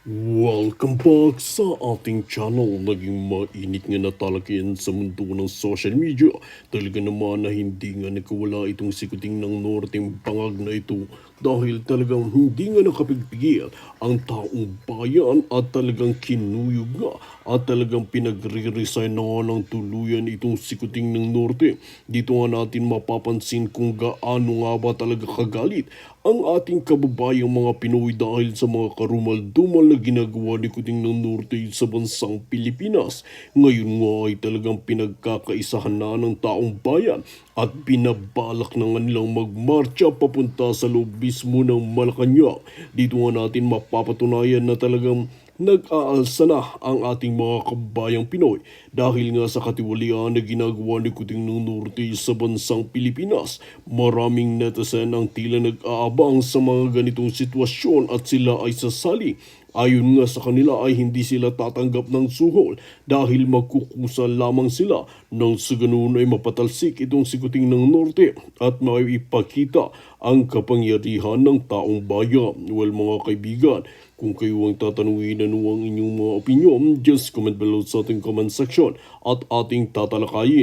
Welcome back sa ating channel. Naging mainit nga na talaga yan sa mundo ng social media. Talaga naman na hindi nga nakawala itong sikuting ng Norteng bangag na ito dahil talagang hindi nga nakapigpigil ang taong bayan at talagang kinuyog nga at talagang pinagre-resign na nga ng tuluyan itong sikuting ng Norte. Dito nga natin mapapansin kung gaano nga ba talaga kagalit ang ating kababayang mga Pinoy dahil sa mga karumal-dumal na ginagawa ni Kuting ng Norte sa bansang Pilipinas. Ngayon nga ay talagang pinagkakaisahan na ng taong bayan at binabalak na nga nilang magmarcha papunta sa loob mismo ng Malacanang. Dito nga natin mapapatunayan na talagang nag-aalsa na ang ating mga kabayang Pinoy dahil nga sa katiwalian na ginagawa ni Kuting ng Norte sa bansang Pilipinas. Maraming netizen ang tila nag-aabang sa mga ganitong sitwasyon at sila ay sasali. Ayon nga sa kanila ay hindi sila tatanggap ng suhol dahil magkukusa lamang sila nang sa ganun ay mapatalsik itong sikuting ng Norte at maipakita ang kapangyarihan ng taong bayan. Well mga kaibigan, kung kayo ang tatanungin ano ang inyong mga opinion, just comment below sa ating comment section at ating tatalakayin.